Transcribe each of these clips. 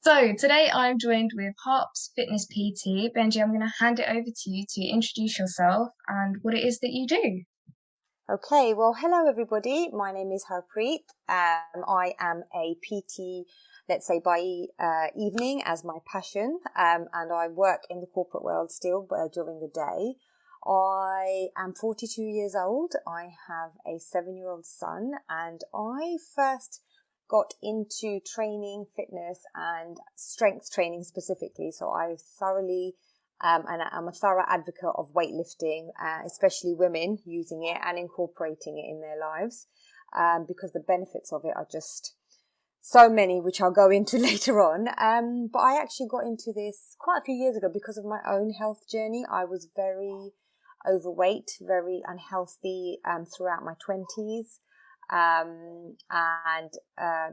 So today I'm joined with HarpsFitness PT. Benji, I'm going to hand it over to you to introduce yourself and what it is that you do. Okay, well, hello everybody. My name is Harpreet. I am a PT, let's say by evening as my passion, and I work in the corporate world still during the day. I am 42 years old. I have a 7-year-old son, and I first got into training, fitness, and strength training specifically. So I thoroughly and I'm a thorough advocate of weightlifting, especially women using it and incorporating it in their lives, because the benefits of it are just so many, which I'll go into later on. But I actually got into this quite a few years ago because of my own health journey. I was very overweight, very unhealthy throughout my 20s. And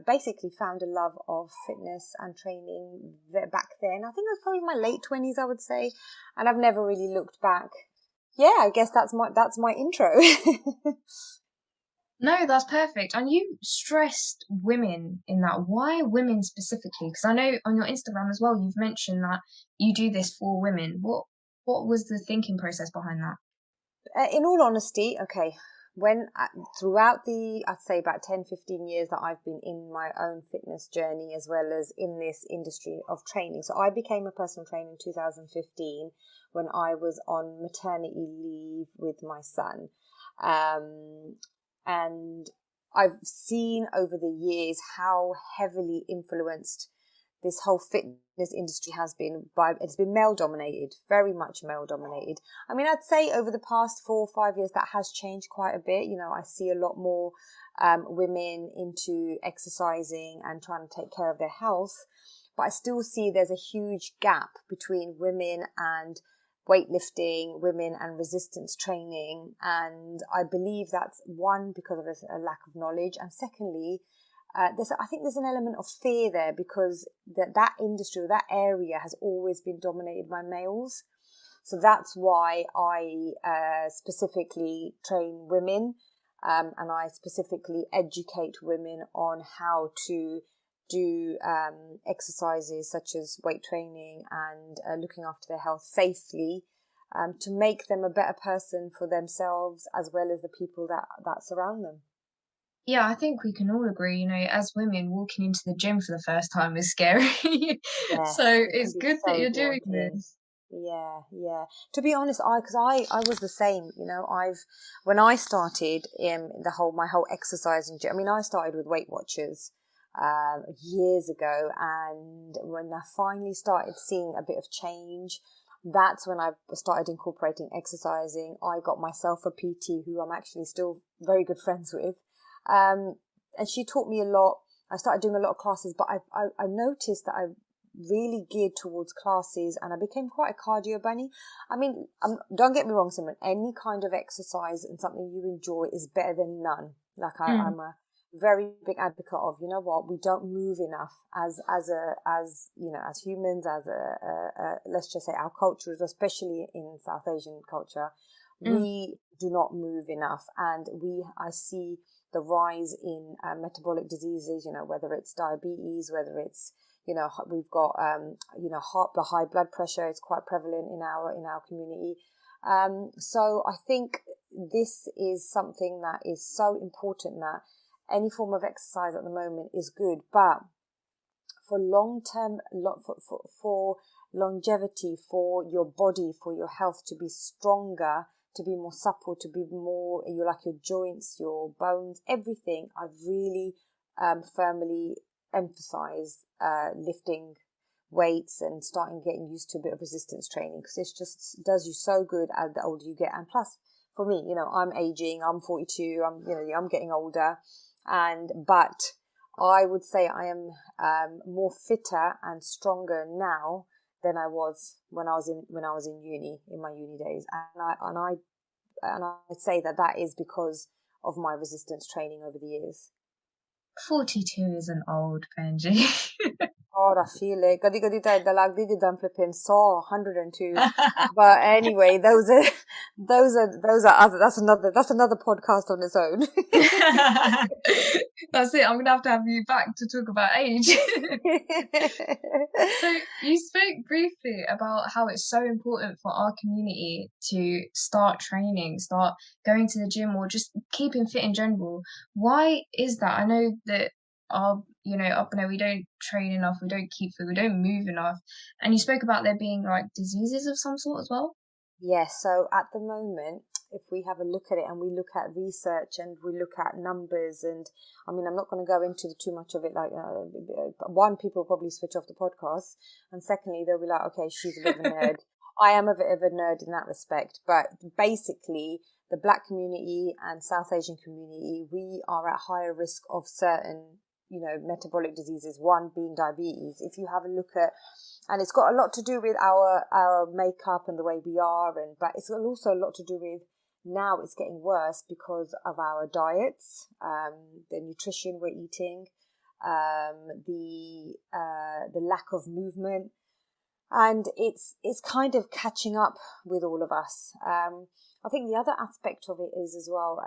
basically found a love of fitness and training back then. I think it was probably my late 20s, I would say, and I've never really looked back. Yeah, I guess that's my intro. No, that's perfect. And you stressed women in that. Why women specifically? Because I know on your Instagram as well, you've mentioned that you do this for women. What was the thinking process behind that? In all honesty, okay, throughout I'd say about 10, 15 years that I've been in my own fitness journey as well as in this industry of training. So I became a personal trainer in 2015 when I was on maternity leave with my son. And I've seen over the years how heavily influenced this whole fitness industry has been it's been male dominated, very much male dominated. I mean, I'd say over the past 4 or 5 years that has changed quite a bit. You know, I see a lot more women into exercising and trying to take care of their health, but I still see there's a huge gap between women and weightlifting, women and resistance training. And I believe that's one, because of a lack of knowledge, and secondly, I think there's an element of fear there because that industry or that area has always been dominated by males. So that's why I specifically train women, and I specifically educate women on how to do exercises such as weight training and looking after their health safely, to make them a better person for themselves as well as the people that surround them. Yeah, I think we can all agree, as women, walking into the gym for the first time is scary. So Yes, it can it's be good that so you're doing daunting. this. Yeah, yeah. To be honest, I was the same. You know, when I started in my whole exercising. I mean, I started with Weight Watchers years ago, and when I finally started seeing a bit of change, that's when I started incorporating exercising. I got myself a PT who I'm actually still very good friends with, um, and she taught me a lot. I started doing a lot of classes, but I noticed that I really geared towards classes, and I became quite a cardio bunny. I mean, don't get me wrong, Simon, any kind of exercise and something you enjoy is better than none. Like Mm. I'm a very big advocate of, you know what, we don't move enough as you know, as humans, as let's just say our cultures, especially in South Asian culture, Mm. we do not move enough, and I see the rise in metabolic diseases, you know, whether it's diabetes, whether it's, you know, we've got, you know, the high blood pressure is quite prevalent in our community. So I think this is something that is so important, that any form of exercise at the moment is good, but for long term, for longevity, for your body, for your health to be stronger, to be more supple, to be more, your joints, your bones, everything, I really firmly emphasize lifting weights and starting getting used to a bit of resistance training, because it just does you so good as the older you get. And plus, for me, you know, I'm aging, I'm 42, I'm getting older, but I would say I am more fitter and stronger now than I was when I was in uni, in my uni days, and I'd say that is because of my resistance training over the years. 42 isn't old, Benji. God, I feel it. Kadi kadi tai dalag di dam flipping saw 102. But anyway, those are other. That's another podcast on its own. That's it. I'm gonna have you back to talk about age. So you spoke briefly about how it's so important for our community to start training, start going to the gym, or just keeping fit in general. Why is that? I know that up there we don't train enough, we don't keep fit, we don't move enough. And you spoke about there being like diseases of some sort as well. Yes, so at the moment, if we have a look at it and we look at research and we look at numbers, and I mean, I'm not going to go into too much of it. Like, one, people will probably switch off the podcast, and secondly, they'll be like, okay, she's a bit of a nerd. I am a bit of a nerd in that respect, but basically, the Black community and South Asian community, we are at higher risk of certain, metabolic diseases, one being diabetes. If you have a look at, and it's got a lot to do with our makeup and the way we are, but it's also a lot to do with, now it's getting worse because of our diets, the nutrition we're eating, the lack of movement, and it's kind of catching up with all of us. I think the other aspect of it is as well,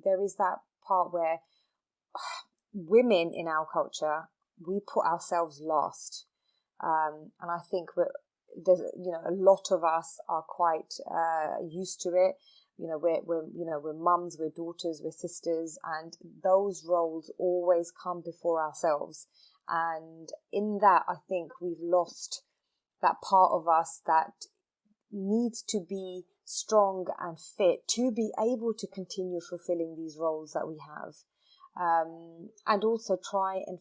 there is that part where women in our culture, we put ourselves last. And I think there's a lot of us are quite used to it. We're mums, we're daughters, we're sisters, and those roles always come before ourselves. And in that, I think we've lost that part of us that needs to be strong and fit to be able to continue fulfilling these roles that we have. And also try and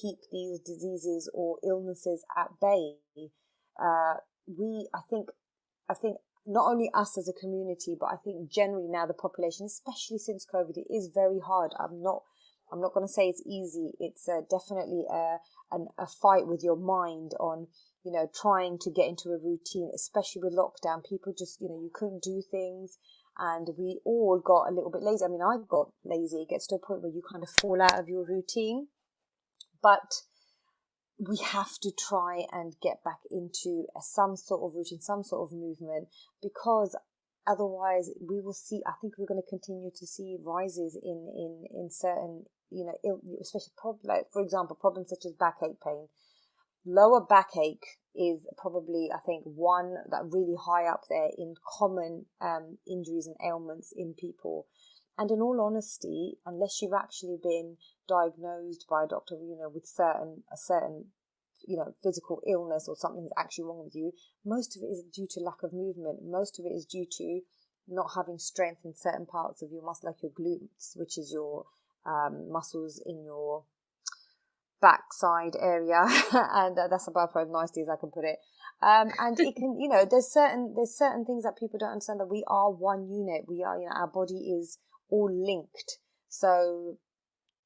keep these diseases or illnesses at bay. I think not only us as a community, but I think generally now the population, especially since COVID, it is very hard. I'm not going to say it's easy. It's definitely a fight with your mind on trying to get into a routine, especially with lockdown. People just you couldn't do things. And we all got a little bit lazy. I mean, I got lazy. It gets to a point where you kind of fall out of your routine. But we have to try and get back into some sort of routine, some sort of movement, because otherwise we will see, I think we're going to continue to see rises in certain, especially like, for example, problems such as backache pain. Lower backache is probably, I think, one that really high up there in common injuries and ailments in people. And in all honesty, unless you've actually been diagnosed by a doctor, with a certain physical illness or something's actually wrong with you, most of it is due to lack of movement. Most of it is due to not having strength in certain parts of your muscle, like your glutes, which is your muscles in your backside area, and that's about as nicely as I can put it. And it can, there's certain things that people don't understand, that we are one unit. We are, our body is all linked. So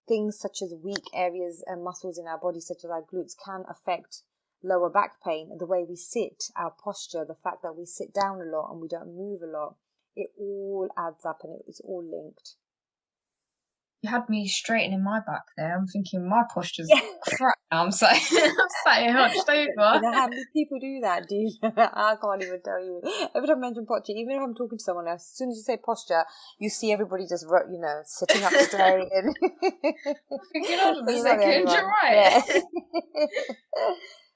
things such as weak areas and muscles in our body, such as our glutes, can affect lower back pain. The way we sit, our posture, the fact that we sit down a lot and we don't move a lot, it all adds up and it's all linked. You had me straightening my back there. I'm thinking my posture's crap now. I'm sat here hunched over. You know how many people do that? Do you? I can't even tell you. Every time I mention posture, even if I'm talking to someone else, as soon as you say posture, you see everybody just, sitting up straight. And thinking, hold on a second, you're right. Yeah.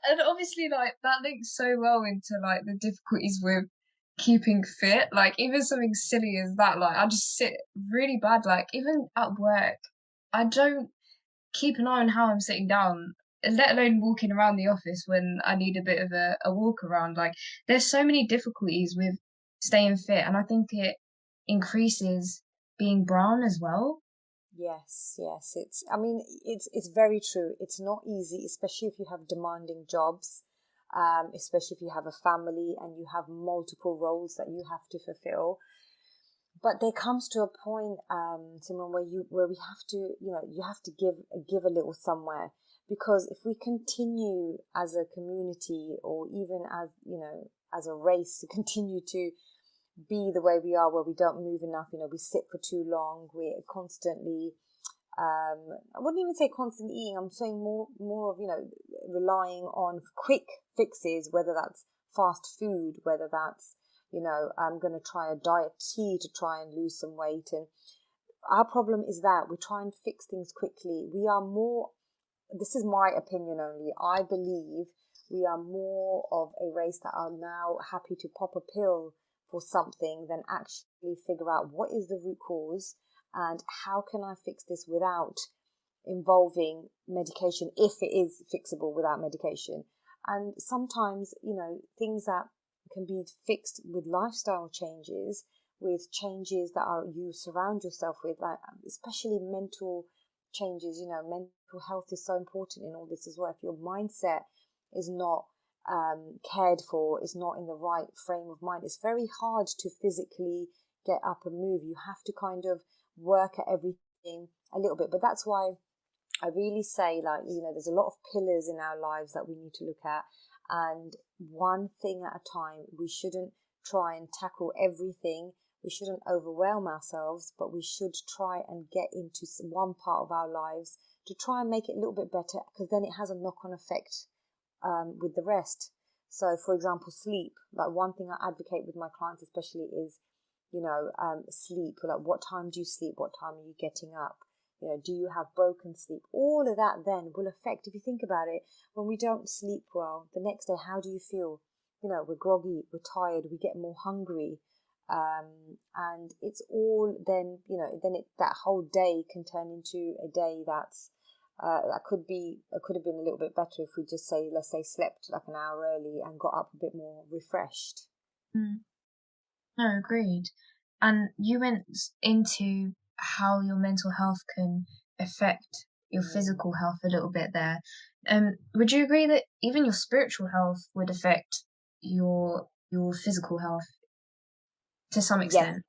And obviously, like, that links so well into, like, the difficulties with keeping fit. Like, even something silly as that, like, I just sit really bad. Like, even at work, I don't keep an eye on how I'm sitting down, let alone walking around the office when I need a bit of a walk around. Like, there's so many difficulties with staying fit, and I think it increases being brown as well. Yes. It's very true. It's not easy, especially if you have demanding jobs. Especially if you have a family and you have multiple roles that you have to fulfill. But there comes to a point, Simon, where we have to, you have to give a little somewhere, because if we continue as a community, or even as a race, to continue to be the way we are, where we don't move enough, we sit for too long, we're constantly I wouldn't even say constant eating. I'm saying more of, relying on quick fixes, whether that's fast food, whether that's, I'm going to try a diet tea to try and lose some weight. And our problem is that we try and fix things quickly. We are more, this is my opinion only, I believe we are more of a race that are now happy to pop a pill for something than actually figure out what is the root cause and how can I fix this without involving medication, if it is fixable without medication. And sometimes, things that can be fixed with lifestyle changes, with changes that are you surround yourself with, like especially mental changes. Mental health is so important in all this as well. If your mindset is not cared for, is not in the right frame of mind, it's very hard to physically get up and move. You have to kind of work at everything a little bit. But that's why I really say, there's a lot of pillars in our lives that we need to look at, and one thing at a time. We shouldn't try and tackle everything. We shouldn't overwhelm ourselves, but we should try and get into one part of our lives to try and make it a little bit better, because then it has a knock-on effect with the rest. So, for example, sleep. Like, one thing I advocate with my clients especially is, sleep. Like, what time do you sleep? What time are you getting up? Do you have broken sleep? All of that then will affect, if you think about it, when we don't sleep well, the next day, how do you feel? We're groggy, we're tired, we get more hungry. And it's all then, that whole day can turn into a day that's, that could have been a little bit better if we just let's say slept like an hour early and got up a bit more refreshed. No, agreed. And you went into how your mental health can affect your physical health a little bit there. Would you agree that even your spiritual health would affect your physical health to some extent?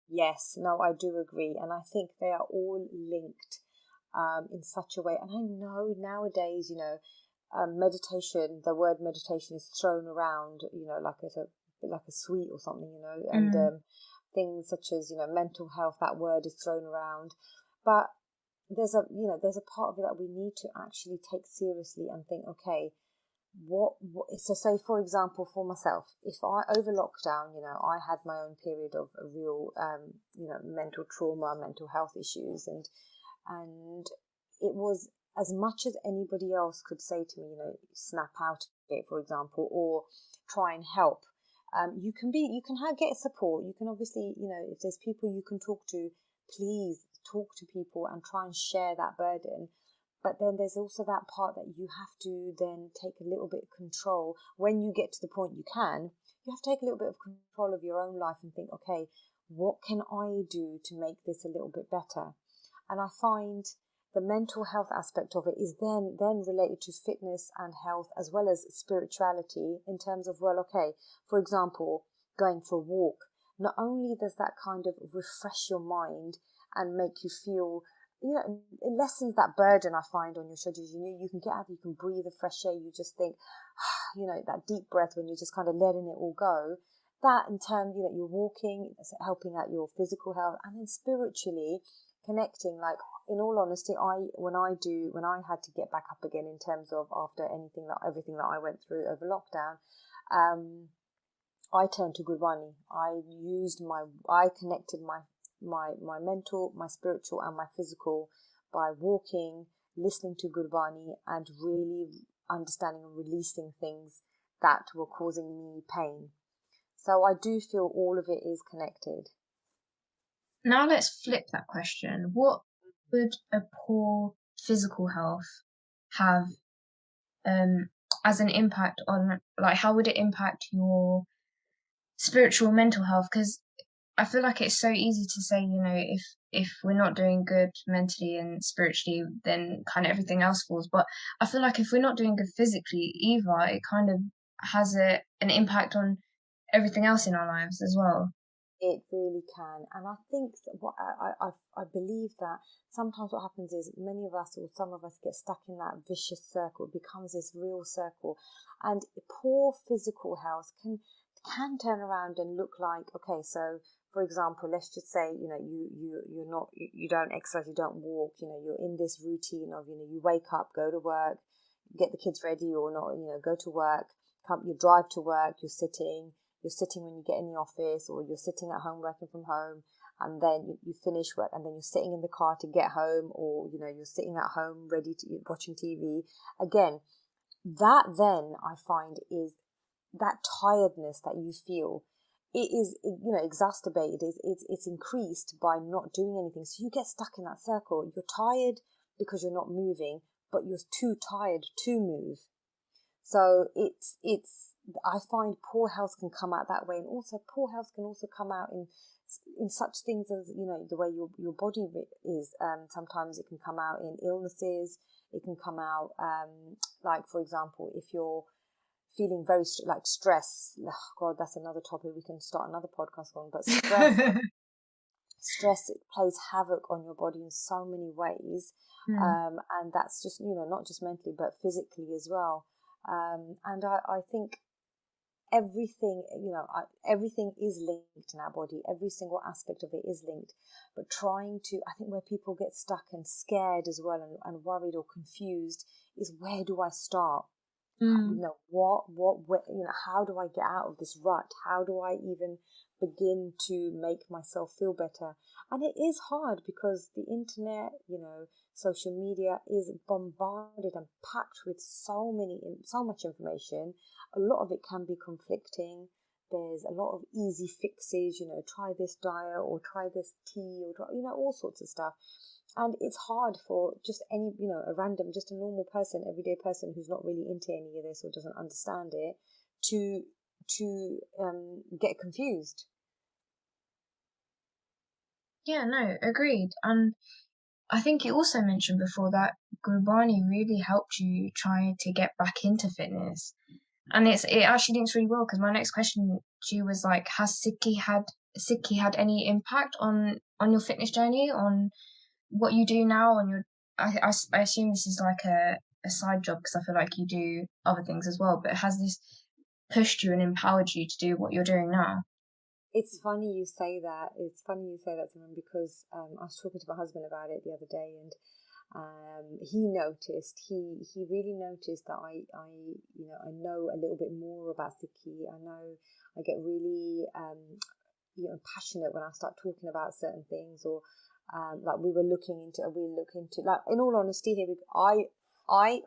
Yes, no, I do agree. And I think they are all linked in such a way. And I know nowadays, meditation, the word meditation is thrown around, like a sweet or something, and things such as, mental health, that word is thrown around. But there's a part of it that we need to actually take seriously and think, okay, what so say, for example, for myself, if I over lockdown, I had my own period of a real mental trauma, mental health issues, and it was, as much as anybody else could say to me, snap out of it, for example, or try and help, you can get support. You can obviously, if there's people you can talk to, please talk to people and try and share that burden. But then there's also that part that you have to then take a little bit of control. When you get to the point you have to take a little bit of control of your own life and think, okay, what can I do to make this a little bit better? And I find the mental health aspect of it is then related to fitness and health, as well as spirituality, in terms of, well, okay, for example, going for a walk. Not only does that kind of refresh your mind and make you feel, it lessens that burden I find on your shoulders. You can get out, you can breathe the fresh air, you just think, that deep breath when you're just kind of letting it all go. That in turn, you're walking, it's helping out your physical health, and then spiritually connecting. Like, in all honesty, when I had to get back up again in terms of after everything that I went through over lockdown, I turned to Gurbani. I connected my mental, my spiritual, and my physical by walking, listening to Gurbani, and really understanding and releasing things that were causing me pain. So I do feel all of it is connected. Now let's flip that question. What would a poor physical health have as an impact on, like, how would it impact your spiritual mental health? Because I feel like it's so easy to say, if we're not doing good mentally and spiritually, then kind of everything else falls. But I feel like if we're not doing good physically either, it kind of has an impact on everything else in our lives as well. It really can. And I think what I believe that sometimes what happens is many of us, or some of us, get stuck in that vicious circle. It becomes this real circle. And poor physical health can turn around and look like, okay, so for example, let's just say, you don't exercise, you don't walk, you're in this routine of, you wake up, go to work, get the kids ready or not, go to work, you drive to work, you're sitting when you get in the office, or you're sitting at home working from home, and then you finish work, and then you're sitting in the car to get home, or, you're sitting at home ready to watching TV. Again, that then I find is that tiredness that you feel, it is, exacerbated, it's increased by not doing anything. So you get stuck in that circle. You're tired because you're not moving, but you're too tired to move. So I find poor health can come out that way, and also poor health can also come out in such things as, the way your body is. Sometimes it can come out in illnesses. It can come out, like, for example, if you're feeling very like stress. Oh God, that's another topic we can start another podcast on. But stress plays havoc on your body in so many ways, and that's just, not just mentally but physically as well. And I think everything, everything is linked in our body. Every single aspect of it is linked. But I think where people get stuck and scared as well, and worried or confused, is where do I start? How do I get out of this rut? How do I even begin to make myself feel better? And it is hard because the internet, social media is bombarded and packed with so much information. A lot of it can be conflicting. There's a lot of easy fixes, try this diet or try this tea, or try, all sorts of stuff. And it's hard for just any, just a normal person, everyday person who's not really into any of this or doesn't understand it, to get confused. Yeah, no, agreed. And I think you also mentioned before that Gurbani really helped you try to get back into fitness. And it actually links really well, because my next question to you was like, has Sikhi had any impact on your fitness journey, on what you do now, on your I assume this is like a side job, because I feel like you do other things as well, but has this pushed you and empowered you to do what you're doing now? It's funny you say that. It's funny you say that, Simon, because I was talking to my husband about it the other day, and he really noticed that I know a little bit more about Sikhi. I know I get really passionate when I start talking about certain things, or like we look into, like, in all honesty here,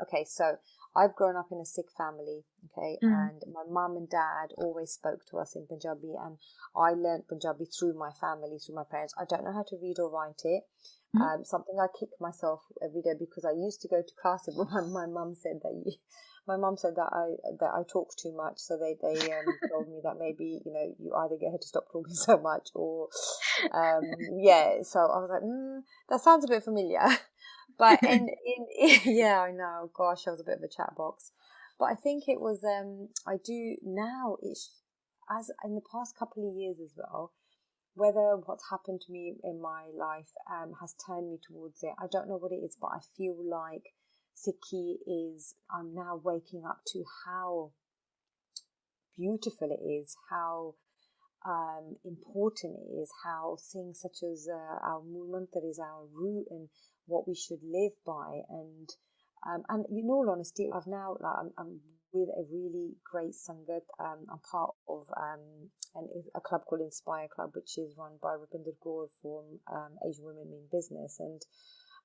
okay, so I've grown up in a Sikh family, okay, and my mum and dad always spoke to us in Punjabi, and I learnt Punjabi through my family, through my parents. I don't know how to read or write it. Something I kick myself every day, because I used to go to classes, but my mum said that I talk too much, so they told me that maybe you either get her to stop talking so much, or so I was like, that sounds a bit familiar. But yeah, I know, gosh, I was a bit of a chat box. But I think it was I do now, it's as in the past couple of years as well, whether what's happened to me in my life has turned me towards it. I don't know what it is, but I feel like Sikhi I'm now waking up to how beautiful it is, how important it is, how things such as our Mool Mantar is our root and what we should live by. And in all honesty, I'm with a really great Sangat. I'm part of a club called Inspire Club, which is run by Rupinder Kaur from Asian Women Mean Business.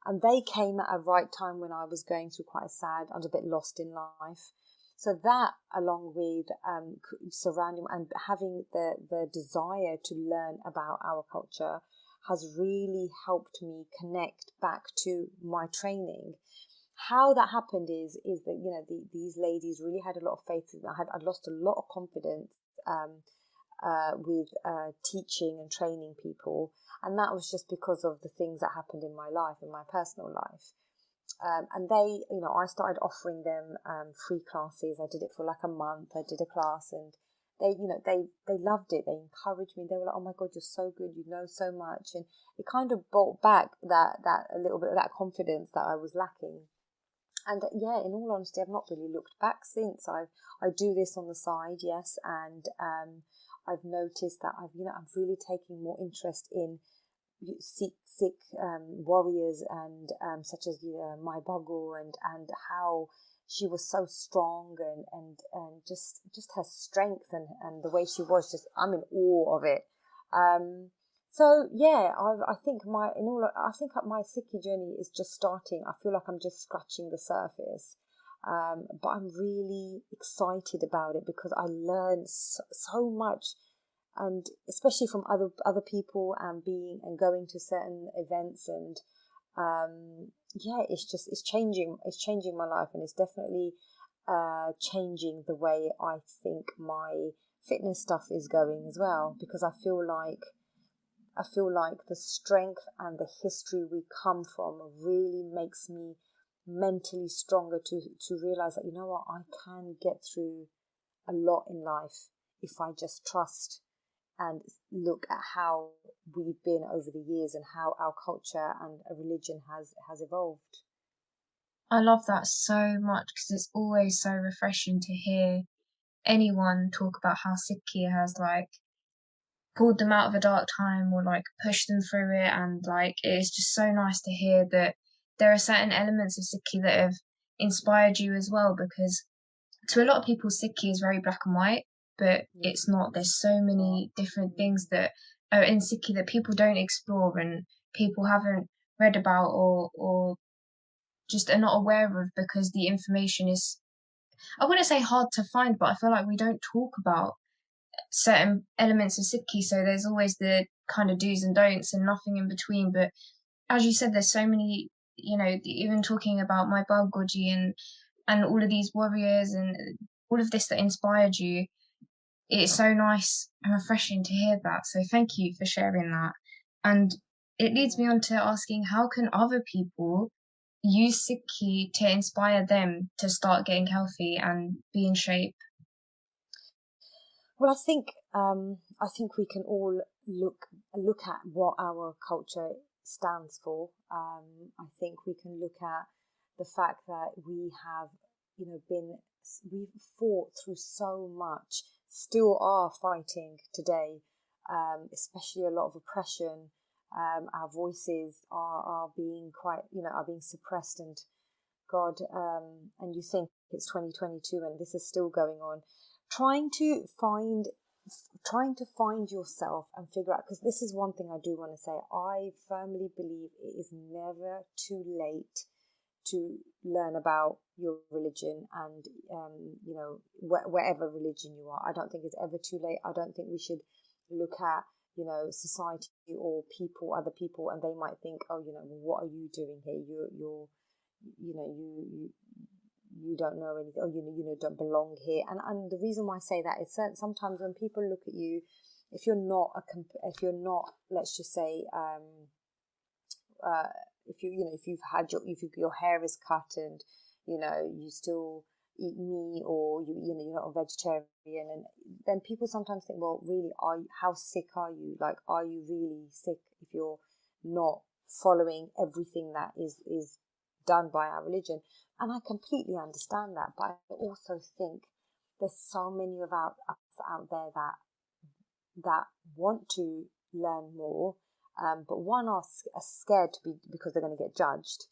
And they came at a right time when I was going through quite sad, I was a bit lost in life. So that, along with surrounding and having the desire to learn about our culture, has really helped me connect back to my training. How that happened is that these ladies really had a lot of faith in me. I'd lost a lot of confidence with teaching and training people, and that was just because of the things that happened in my life, in my personal life. And they, I started offering them free classes. I did it for like a month. I did a class, and they loved it. They encouraged me. They were like, "Oh my God, you're so good. You know so much." And it kind of brought back that a little bit of that confidence that I was lacking. And yeah, in all honesty, I've not really looked back since. I do this on the side, yes, and I've noticed that I'm really taking more interest in Sikh warriors, and such as Waheguru, and how she was so strong, and just her strength, and the way she was, just I'm in awe of it. So yeah, I think my Sikhi journey is just starting. I feel like I'm just scratching the surface, but I'm really excited about it because I learned so much, and especially from other people, and going to certain events, and it's changing my life, and it's definitely changing the way I think my fitness stuff is going as well, because I feel like the strength and the history we come from really makes me mentally stronger to realize that, you know what, I can get through a lot in life if I just trust and look at how we've been over the years, and how our culture and religion has evolved. I love that so much because it's always so refreshing to hear anyone talk about how Sikhi has like pulled them out of a dark time or like pushed them through it, and like it's just so nice to hear that there are certain elements of Sikhi that have inspired you as well, because to a lot of people Sikhi is very black and white, but Yeah. it's not. There's so many different things that are in Sikhi that people don't explore and people haven't read about, or just are not aware of, because the information is, I wouldn't say hard to find, but I feel like we don't talk about certain elements of Sikhi. So there's always the kind of do's and don'ts and nothing in between. But as you said, there's so many, even talking about my Balgoji and all of these warriors and all of this that inspired you. It's so nice and refreshing to hear that. So thank you for sharing that. And it leads me on to asking, how can other people use Sikhi to inspire them to start getting healthy and be in shape? Well, I think we can all look at what our culture stands for. I think we can look at the fact that we have, we've fought through so much, still are fighting today, especially a lot of oppression. Our voices are being are being suppressed, and God, and you think it's 2022 and this is still going on. Trying to find yourself and figure out, because this is one thing I do want to say, I firmly believe it is never too late to learn about your religion, and wherever religion you are. I don't think it's ever too late. I don't think we should look at society or other people, and they might think, oh, what are you doing here? You don't know anything, or don't belong here. And the reason why I say that is that sometimes when people look at you, if you're not, let's just say, if your hair is cut, and you still eat meat, or you're not a vegetarian, and then people sometimes think, well, really, how sick are you? Like, are you really sick if you're not following everything that is done by our religion? And I completely understand that, but I also think there's so many of us out there that want to learn more, but one, are scared because they're going to get judged,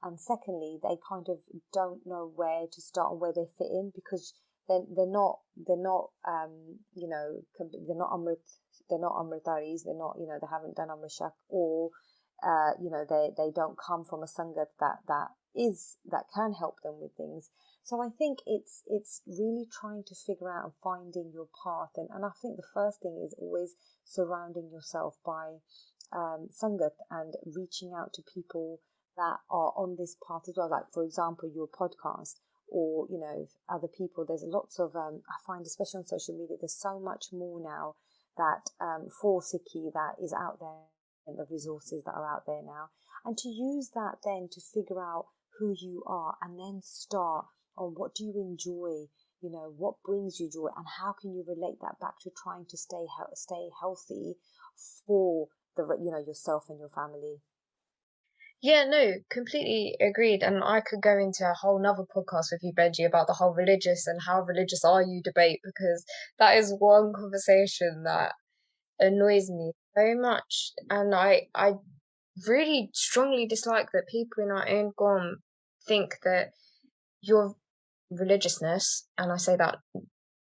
and secondly, they kind of don't know where to start and where they fit in, because they're not amritaris, they're not, they haven't done amrishak, or they don't come from a sangat that can help them with things. So I think it's really trying to figure out and finding your path, and I think the first thing is always surrounding yourself by sangat, and reaching out to people that are on this path as well. Like, for example, your podcast, or other people. There's lots of I find, especially on social media, there's so much more now that for Sikhi that is out there, and the resources that are out there now, and to use that then to figure out who you are, and then start on what do you enjoy, what brings you joy, and how can you relate that back to trying to stay healthy for yourself and your family. Yeah, no, completely agreed. And I could go into a whole nother podcast with you, Benji, about the whole religious and how religious are you debate, because that is one conversation that annoys me so much. And I really strongly dislike that people in our own GOM think that your religiousness, and I say that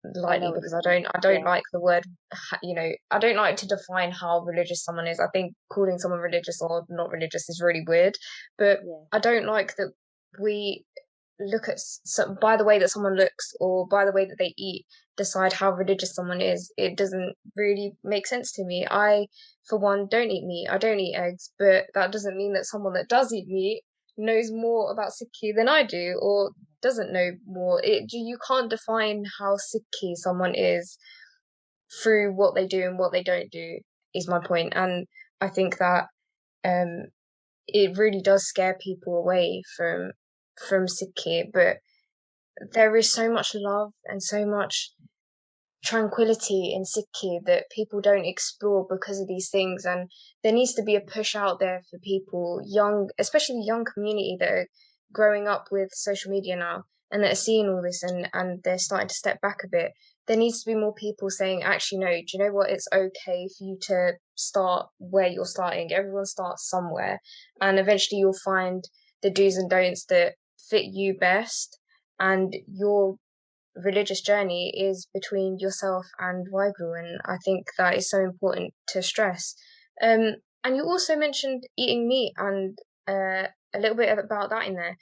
I lightly know what you because mean. I don't Yeah, like the word, I don't like to define how religious someone is. I think calling someone religious or not religious is really weird, but yeah. I don't like that we look at by the way that someone looks or by the way that they eat, decide how religious someone is. It doesn't really make sense to me. I, for one, don't eat meat. I don't eat eggs, but that doesn't mean that someone that does eat meat knows more about Sikhi than I do, or doesn't know more. You can't define how Sikhi someone is through what they do and what they don't do, is my point. And I think that um it really does scare people away from Sikhi, but there is so much love and so much tranquility in Sikhi that people don't explore because of these things. And there needs to be a push out there for people, young, especially young community that are growing up with social media now and that are seeing all this, and they're starting to step back a bit. There needs to be more people saying, actually, no, do you know what? It's okay for you to start where you're starting. Everyone starts somewhere, and eventually you'll find the do's and don'ts that fit you best. And your religious journey is between yourself and Waheguru, and I think that is so important to stress. And you also mentioned eating meat and a little bit about that in there.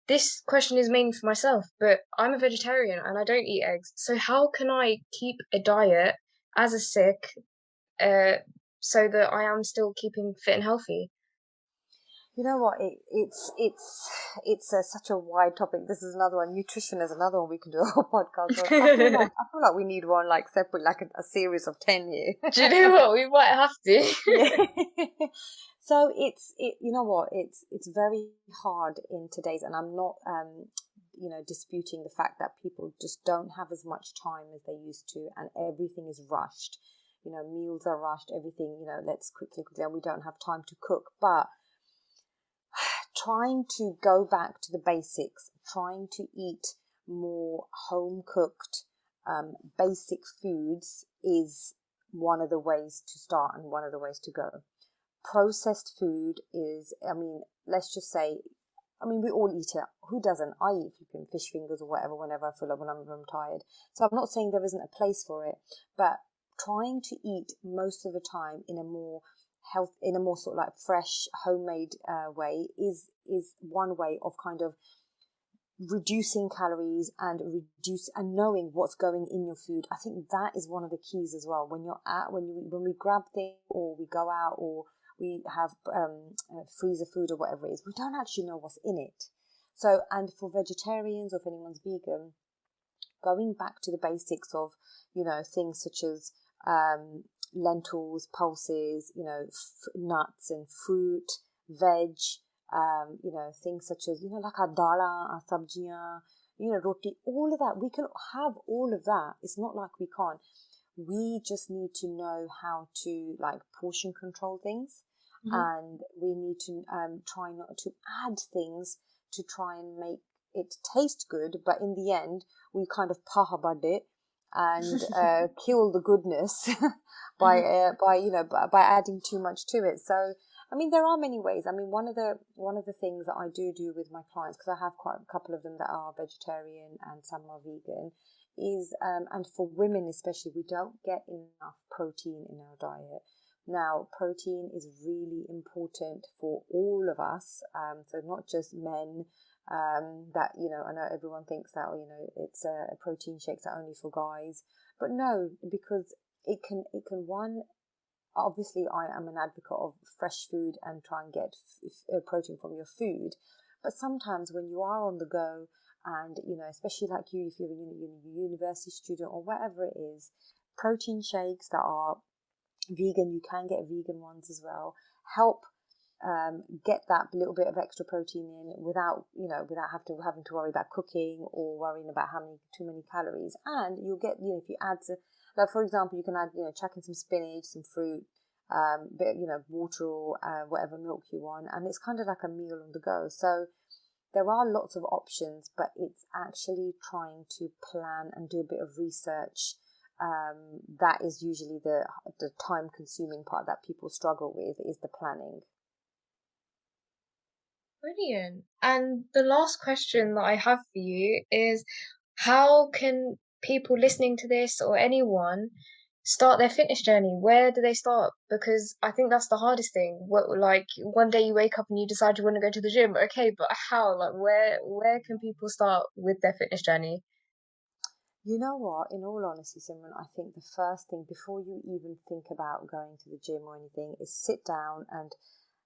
This question is mainly for myself, but I'm a vegetarian and I don't eat eggs. So how can I keep a diet as a Sikh, uh, so that I am still keeping fit and healthy? You know what? It's such a wide topic. This is another one. Nutrition is another one we can do a whole podcast on. I feel like we need one like separate, like a series of 10 here. Do you know what? We might have to. Yeah. So you know what, it's very hard in today's, and I'm not disputing the fact that people just don't have as much time as they used to, and everything is rushed. Meals are rushed, everything, let's quickly, and we don't have time to cook. But trying to go back to the basics, trying to eat more home cooked, basic foods is one of the ways to start and one of the ways to go. Processed food is, let's just say, we all eat it. Who doesn't? I eat flipping fish fingers or whatever whenever I feel like, when I'm tired. So I'm not saying there isn't a place for it, but trying to eat most of the time in a more sort of like fresh, homemade way is one way of kind of reducing calories and knowing what's going in your food. I think that is one of the keys as well. When we grab things, or we go out, or we have freezer food or whatever it is, we don't actually know what's in it. So, and for vegetarians, or if anyone's vegan, going back to the basics of, things such as lentils, pulses, nuts and fruit, veg, things such as, like our dala, our sabjiyan, roti, all of that. We can have all of that. It's not like we can't. We just need to know how to portion control things. Mm-hmm. And we need to try not to add things to try and make it taste good. But in the end, we kind of pahabad it and kill the goodness by adding too much to it. So there are many ways. One of the things that I do with my clients, because I have quite a couple of them that are vegetarian and some are vegan, is and for women especially, we don't get enough protein in our diet. Now, protein is really important for all of us, so not just men. That I know everyone thinks that it's protein shakes are only for guys, but no, because it can one. Obviously, I am an advocate of fresh food and try and get protein from your food, but sometimes when you are on the go, and especially like you, if you're a university student or whatever it is, protein shakes that are vegan, you can get vegan ones as well, help get that little bit of extra protein in without having to worry about cooking or worrying about too many calories. And you'll get, if you add for example, you can add chuck in some spinach, some fruit, bit, water or whatever milk you want, and it's kind of like a meal on the go. So there are lots of options, but it's actually trying to plan and do a bit of research. That is usually the time consuming part that people struggle with, is the planning. Brilliant. And the last question that I have for you is, how can people listening to this or anyone start their fitness journey? Where do they start? Because I think that's the hardest thing. What, like, one day you wake up and you decide you want to go to the gym. Okay, but how? Like, where can people start with their fitness journey? You know what? In all honesty, Simran, I think the first thing before you even think about going to the gym or anything is sit down and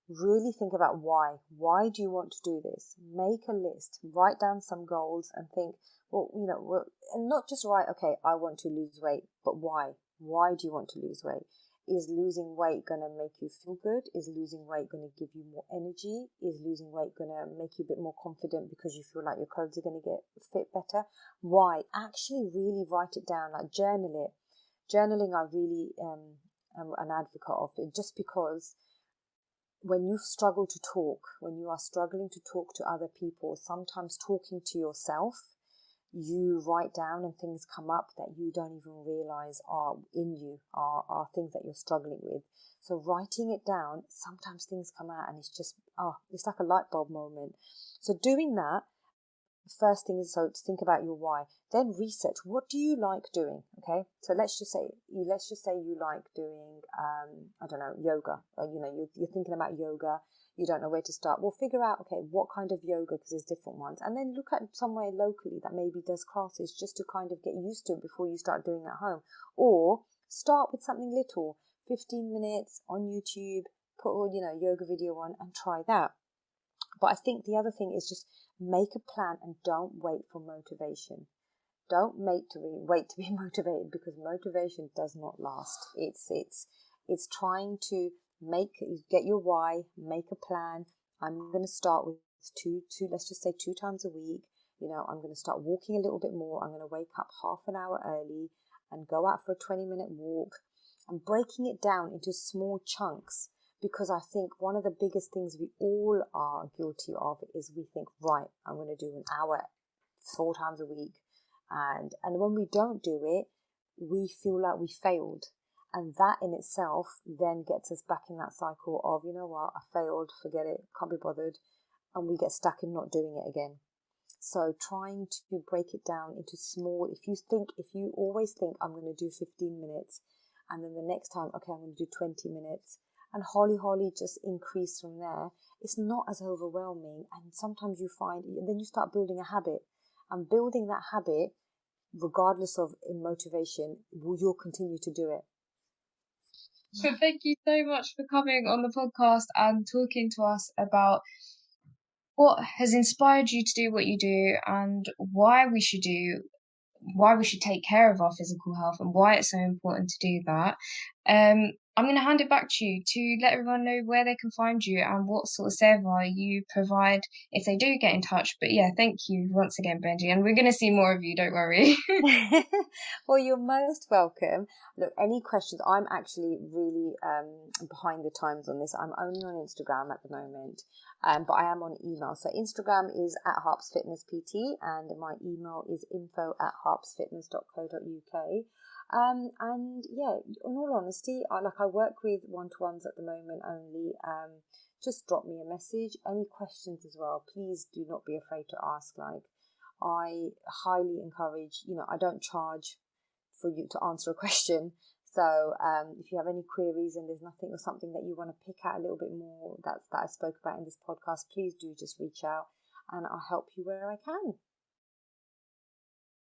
really think about why. Why do you want to do this? Make a list, write down some goals, and think, and not just write, okay, I want to lose weight, but why? Why do you want to lose weight? Is losing weight going to make you feel good? Is losing weight going to give you more energy? Is losing weight going to make you a bit more confident because you feel like your clothes are going to get fit better? Why? Actually really write it down, like journal it. Journaling I really am an advocate of it, just because when you struggle to talk, when you are struggling to talk to other people, sometimes talking to yourself, you write down and things come up that you don't even realize are in you, are things that you're struggling with. So writing it down, sometimes things come out and it's just, it's like a light bulb moment. So doing that, first thing is, so to think about your why, then research, what do you like doing? Okay, so let's just say you like doing I don't know, yoga, or you're thinking about yoga, you don't know where to start. Well, figure out, okay, what kind of yoga, because there's different ones, and then look at somewhere locally that maybe does classes, just to kind of get used to it before you start doing it at home. Or start with something little, 15 minutes on YouTube, put a yoga video on and try that. But I think the other thing is just make a plan and don't wait for motivation. Don't wait to be motivated, because motivation does not last. It's trying to get your why, make a plan. I'm going to start with let's just say 2 times a week. I'm going to start walking a little bit more. I'm going to wake up half an hour early and go out for a 20-minute walk, and breaking it down into small chunks. Because I think one of the biggest things we all are guilty of is we think, right, I'm going to do an hour 4 times a week. And when we don't do it, we feel like we failed. And that in itself then gets us back in that cycle of, you know what, I failed, forget it, can't be bothered. And we get stuck in not doing it again. So trying to break it down into small, if you always think I'm going to do 15 minutes, and then the next time, okay, I'm going to do 20 minutes, and holly just increase from there, it's not as overwhelming. And sometimes you find, then you start building a habit, and building that habit, regardless of motivation, you'll continue to do it. So thank you so much for coming on the podcast and talking to us about what has inspired you to do what you do, and why we should take care of our physical health, and why it's so important to do that. I'm going to hand it back to you to let everyone know where they can find you and what sort of service you provide if they do get in touch. But yeah, thank you once again, Benji, and we're going to see more of you, don't worry. Well, you're most welcome. Look, any questions, I'm actually really behind the times on this. I'm only on Instagram at the moment, but I am on email. So Instagram is at HarpsFitnessPT, and my email is info@harpsfitness.co.uk. And yeah, in all honesty, I work with one-to-ones at the moment only. Just drop me a message. Any questions as well, please do not be afraid to ask. I highly encourage, I don't charge for you to answer a question. So if you have any queries and there's nothing or something that you want to pick out a little bit more that I spoke about in this podcast, please do just reach out, and I'll help you where I can.